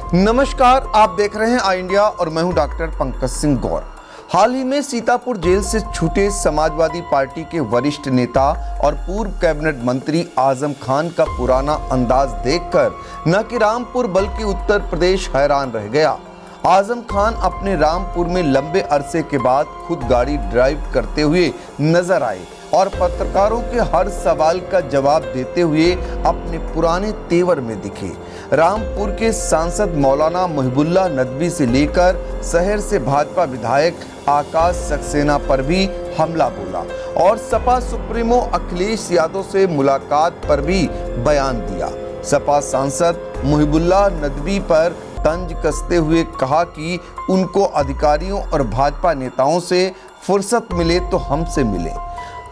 नमस्कार, आप देख रहे हैं आई इंडिया और मैं हूं डॉक्टर पंकज सिंह गौर। हाल ही में सीतापुर जेल से छूटे समाजवादी पार्टी के वरिष्ठ नेता और पूर्व कैबिनेट मंत्री आजम खान का पुराना अंदाज देखकर न कि रामपुर बल्कि उत्तर प्रदेश हैरान रह गया। आजम खान अपने रामपुर में लंबे अरसे के बाद खुद गाड़ी ड्राइव करते हुए नजर आए और पत्रकारों के हर सवाल का जवाब देते हुए अपने पुराने तेवर में दिखे। रामपुर के सांसद मौलाना मुहिबुल्लाह नदवी से लेकर शहर से भाजपा विधायक आकाश सक्सेना पर भी हमला बोला और सपा सुप्रीमो अखिलेश यादव से मुलाकात पर भी बयान दिया। सपा सांसद मुहिबुल्लाह नदवी पर तंज कसते हुए कहा कि उनको अधिकारियों और भाजपा नेताओं से फुर्सत मिले तो हमसे मिले।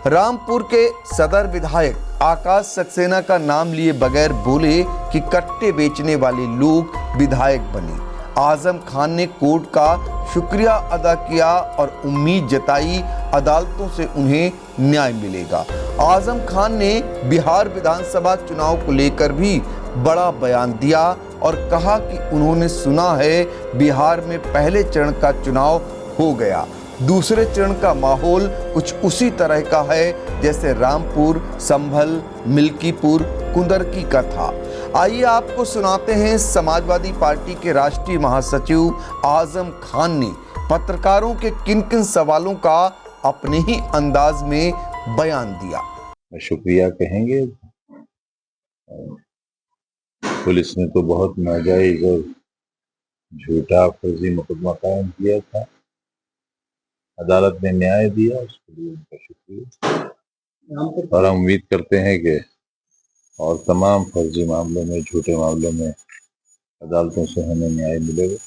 रामपुर के सदर विधायक आकाश सक्सेना का नाम लिए बगैर बोले कि कट्टे बेचने वाले लोग विधायक बने। आजम खान ने कोर्ट का शुक्रिया अदा किया और उम्मीद जताई अदालतों से उन्हें न्याय मिलेगा। आजम खान ने बिहार विधानसभा चुनाव को लेकर भी बड़ा बयान दिया और कहा कि उन्होंने सुना है बिहार में पहले चरण का चुनाव हो गया, दूसरे चरण का माहौल कुछ उसी तरह का है जैसे रामपुर, संभल, मिल्कीपुर, कुंदरकी का था। आइए आपको सुनाते हैं समाजवादी पार्टी के राष्ट्रीय महासचिव आजम खान ने पत्रकारों के किन किन सवालों का अपने ही अंदाज में बयान दिया। शुक्रिया कहेंगे। पुलिस ने तो बहुत नाजायज और झूठा फर्जी मुकदमा कायम किया था, अदालत ने न्याय दिया, उसके लिए उनका शुक्रिया। और हम उम्मीद करते हैं कि और तमाम फर्जी मामलों में, झूठे मामलों में अदालतों से हमें न्याय मिलेगा।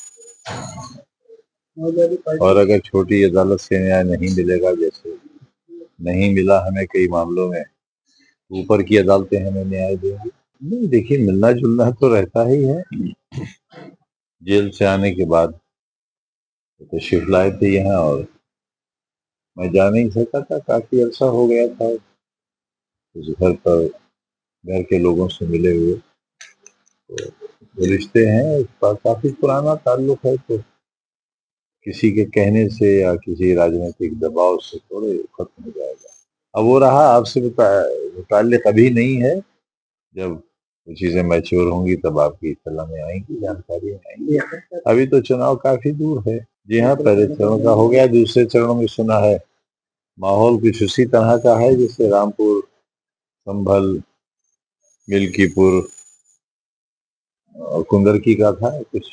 और अगर छोटी अदालत से न्याय नहीं मिलेगा, जैसे नहीं मिला हमें कई मामलों में, ऊपर की अदालतें हमें न्याय देंगी। नहीं, देखिए, मिलना जुलना तो रहता ही है। जेल से आने के बाद तो शिफ्ट लाए थे यहाँ और मैं जा नहीं सकता था, काफी अरसा हो गया था उस घर पर, घर के लोगों से मिले हुए। तो रिश्ते हैं, उसका काफी पुराना ताल्लुक है, तो किसी के कहने से या किसी राजनीतिक दबाव से थोड़े खत्म हो जाएगा। अब वो रहा, आपसे मुताल्लिक अभी नहीं है। जब वो चीजें मैच्योर होंगी तब आपकी इत्तला में आएंगी, जानकारी में आएंगी। अभी तो चुनाव काफी दूर है। जी हाँ, पहले चरण का हो गया, दूसरे चरण में सुना है माहौल कुछ उसी तरह का है जैसे रामपुर, संभल, मिल्कीपुर और कुंदरकी का था। कुछ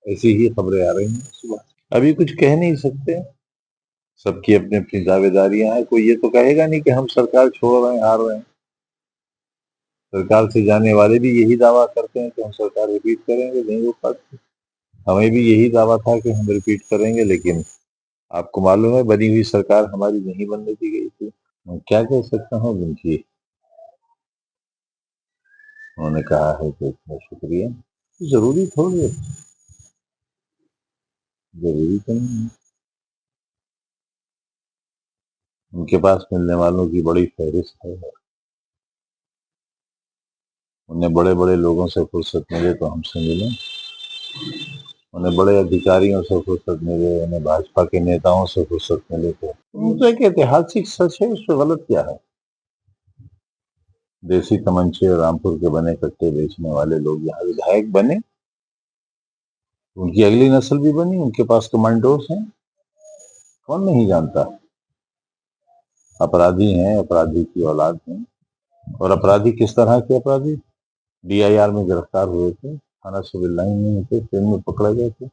ऐसी ही खबरें आ रही हैं सुबह। अभी कुछ कह नहीं सकते, सबकी अपनी अपनी दावेदारियां हैं। कोई ये तो कहेगा नहीं कि हम सरकार छोड़ रहे हैं, हार रहे हैं। सरकार से जाने वाले भी यही दावा करते हैं कि हम सरकार रिपीट करेंगे, नहीं हो पाती। हमें भी यही दावा था कि हम रिपीट करेंगे, लेकिन आपको मालूम है बनी हुई सरकार हमारी नहीं बनने दी गई थी। मैं क्या कह सकता हूँ उनकी, उन्होंने कहा है कि शुक्रिया। जरूरी थोड़ी है, जरूरी तो नहीं है। उनके पास मिलने वालों की बड़ी फहरिस्त है। उन्हें बड़े बड़े लोगों से फुर्सत मिले तो हमसे मिले, उन्हें बड़े अधिकारियों से फुर्सत मिले, उन्हें भाजपा के नेताओं से फुर्सत मिले तो एक ऐतिहासिक सच है, उसमें गलत क्या है। देसी तमंचे रामपुर के बने कट्टे बेचने वाले लोग यहाँ विधायक बने, उनकी अगली नस्ल भी बनी, उनके पास कमांडोज हैं, कौन नहीं जानता। अपराधी हैं, अपराधी की औलाद हैं। और अपराधी किस तरह के अपराधी? DIR में गिरफ्तार हुए थे, थाना सिविल लाइन में थे, ट्रेन में पकड़े गए थे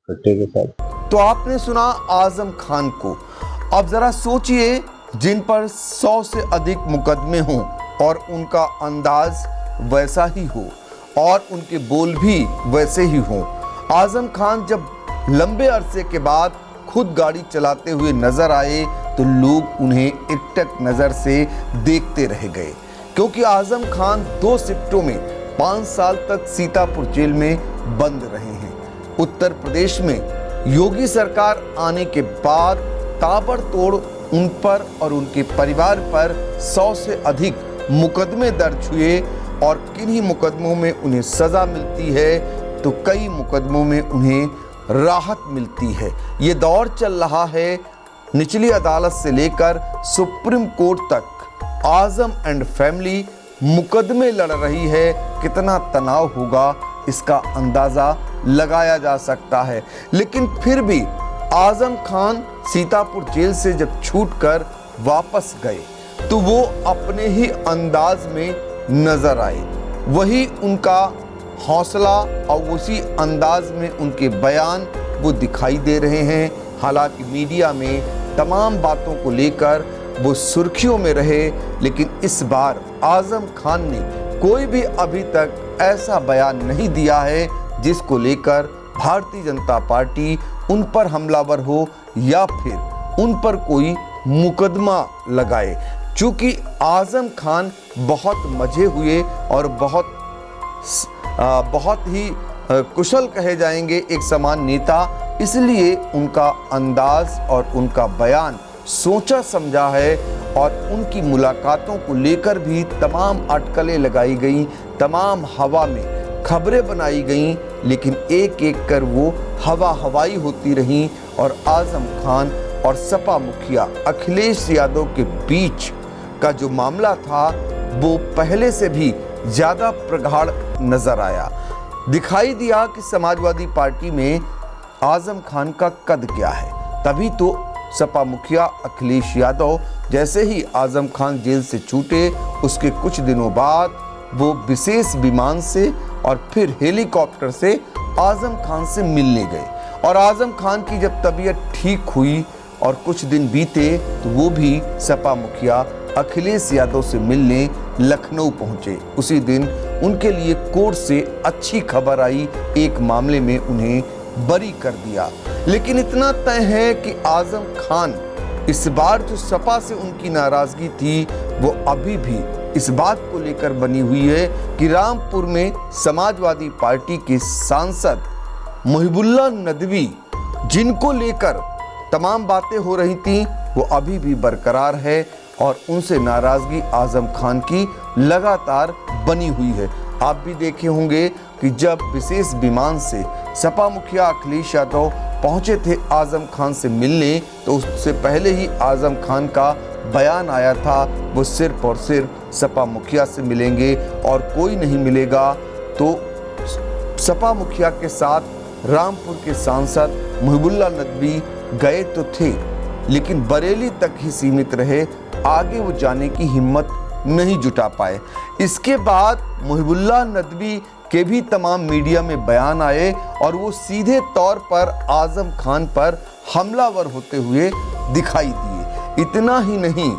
कट्टे के साथ। तो आपने सुना आजम खान को। अब जरा सोचिए, जिन पर 100 से अधिक मुकदमे हों और उनका अंदाज वैसा ही हो और उनके बोल भी वैसे ही हों, आजम खान जब लंबे अरसे के बाद खुद गाड़ी चलाते हुए नजर आए तो लोग उन्हें एकटक नजर से देखते रह गए, क्योंकि आजम खान 2 शिफ्टों में 5 साल तक सीतापुर जेल में बंद रहे हैं। उत्तर प्रदेश में योगी सरकार आने के बाद ताबड़तोड़ उन पर और उनके परिवार पर 100 से अधिक मुकदमे दर्ज हुए और किन्हीं मुकदमों में उन्हें सजा मिलती है तो कई मुकदमों में उन्हें राहत मिलती है। ये दौर चल रहा है निचली अदालत से लेकर सुप्रीम कोर्ट तक। आजम एंड फैमिली मुकदमे लड़ रही है, कितना तनाव होगा इसका अंदाजा लगाया जा सकता है। लेकिन फिर भी आजम खान सीतापुर जेल से जब छूटकर वापस गए तो वो अपने ही अंदाज में नजर आए। वही उनका हौसला और उसी अंदाज में उनके बयान वो दिखाई दे रहे हैं। हालांकि मीडिया में तमाम बातों को लेकर वो सुर्खियों में रहे, लेकिन इस बार आजम खान ने कोई भी अभी तक ऐसा बयान नहीं दिया है जिसको लेकर भारतीय जनता पार्टी उन पर हमलावर हो या फिर उन पर कोई मुकदमा लगाए। चूंकि आजम खान बहुत मजे हुए और बहुत ही कुशल कहे जाएंगे एक समान नेता, इसलिए उनका अंदाज और उनका बयान सोचा समझा है। और उनकी मुलाकातों को लेकर भी तमाम अटकलें लगाई गई, तमाम हवा में खबरें बनाई गईं, लेकिन एक एक कर वो हवाई होती रहीं। और आजम खान और सपा मुखिया अखिलेश यादव के बीच का जो मामला था वो पहले से भी ज़्यादा प्रगाढ़ नजर आया। दिखाई दिया कि समाजवादी पार्टी में आजम खान का कद क्या है। तभी तो सपा मुखिया अखिलेश यादव जैसे ही आजम खान जेल से छूटे उसके कुछ दिनों बाद वो विशेष विमान से और फिर हेलीकॉप्टर से आजम खान से मिलने गए। और आजम खान की जब तबीयत ठीक हुई और कुछ दिन बीते तो वो भी सपा मुखिया अखिलेश यादव से मिलने लखनऊ पहुंचे। उसी दिन उनके लिए कोर्ट से अच्छी खबर आई, एक मामले में उन्हें बरी कर दिया। लेकिन इतना तय है कि आजम खान इस बार जो सपा से उनकी नाराजगी थी वो अभी भी इस बात को लेकर बनी हुई है कि रामपुर में समाजवादी पार्टी के सांसद मुहिबुल्ला नदवी जिनको लेकर तमाम बातें हो रही थीं वो अभी भी बरकरार है और उनसे नाराजगी आजम खान की लगातार बनी हुई है। आप भी देखे होंगे कि जब विशेष विमान से सपा मुखिया अखिलेश यादव पहुंचे थे आजम खान से मिलने तो उससे पहले ही आजम खान का बयान आया था वो सिर्फ और सिर्फ सपा मुखिया से मिलेंगे और कोई नहीं मिलेगा। तो सपा मुखिया के साथ रामपुर के सांसद मुहिबुल्ला नदवी गए तो थे, लेकिन बरेली तक ही सीमित रहे, आगे वो जाने की हिम्मत नहीं जुटा पाए। इसके बाद मुहिबुल्ला नदवी के भी तमाम मीडिया में बयान आए और वो सीधे तौर पर आजम खान पर हमलावर होते हुए दिखाई दिए। इतना ही नहीं,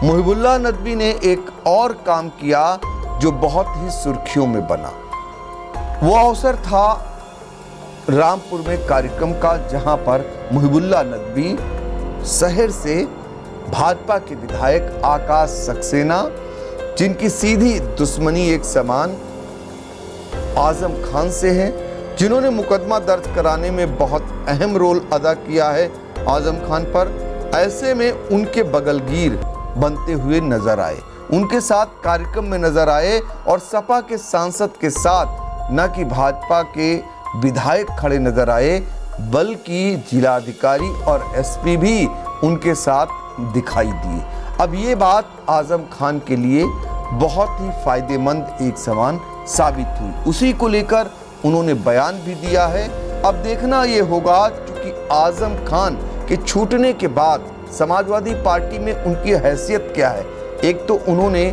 मुहिबुल्ला नदवी ने एक और काम किया जो बहुत ही सुर्खियों में बना। वो अवसर था रामपुर में कार्यक्रम का जहां पर मुहिबुल्ला नदवी शहर से भाजपा के विधायक आकाश सक्सेना, जिनकी सीधी दुश्मनी एक समान आजम खान से है, जिन्होंने मुकदमा दर्ज कराने में बहुत अहम रोल अदा किया है आजम खान पर, ऐसे में उनके बगलगीर बनते हुए नजर आए, उनके साथ कार्यक्रम में नजर आए और सपा के सांसद के साथ न कि भाजपा के विधायक खड़े नजर आए बल्कि जिलाधिकारी और एसपी भी उनके साथ दिखाई दिए। अब ये बात आजम खान के लिए बहुत ही फायदेमंद एक समान साबित हुई। उसी को लेकर उन्होंने बयान भी दिया है। अब देखना ये होगा क्योंकि आजम खान के छूटने के बाद समाजवादी पार्टी में उनकी हैसियत क्या है। एक तो उन्होंने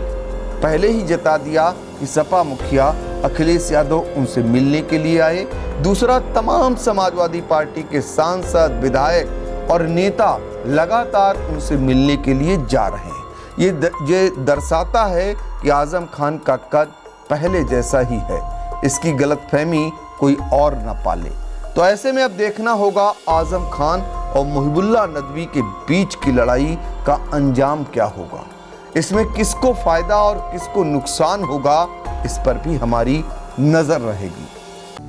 पहले ही जता दिया कि सपा मुखिया अखिलेश यादव उनसे मिलने के लिए आए, दूसरा तमाम समाजवादी पार्टी के सांसद, विधायक और नेता लगातार उनसे मिलने के लिए जा रहे हैं। ये दर्शाता है कि आजम खान का कद पहले जैसा ही है, इसकी गलतफहमी कोई और न पाले। तो ऐसे में अब देखना होगा आजम खान और मुहिबुल्ला नदवी के बीच की लड़ाई का अंजाम क्या होगा, इसमें किसको फायदा और किसको नुकसान होगा, इस पर भी हमारी नजर रहेगी।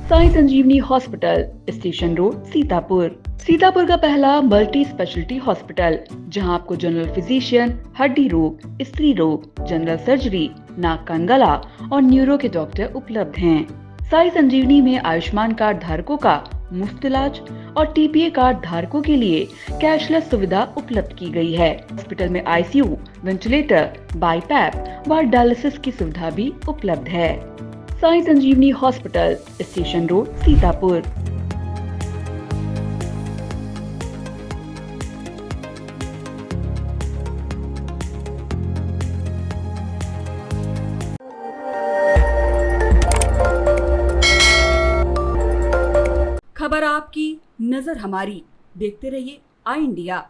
Sai Sanjeevani hospital, station road, Sitapur. Sitapur का पहला मल्टी स्पेशलिटी हॉस्पिटल, जहां आपको जनरल फिजिशियन, हड्डी रोग, स्त्री रोग, जनरल सर्जरी, नाक कान गला और न्यूरो के डॉक्टर उपलब्ध हैं। साई संजीवनी में आयुष्मान कार्ड धारकों का मुफ्त इलाज और टीपीए कार्ड धारकों के लिए कैशलेस सुविधा उपलब्ध की गई है। हॉस्पिटल में आईसीयू, वेंटिलेटर, बाईपैप व डायलिसिस की सुविधा भी उपलब्ध है। Sai Sanjeevani hospital, station road, Sitapur. खबर आपकी, नजर हमारी। देखते रहिए आई इंडिया।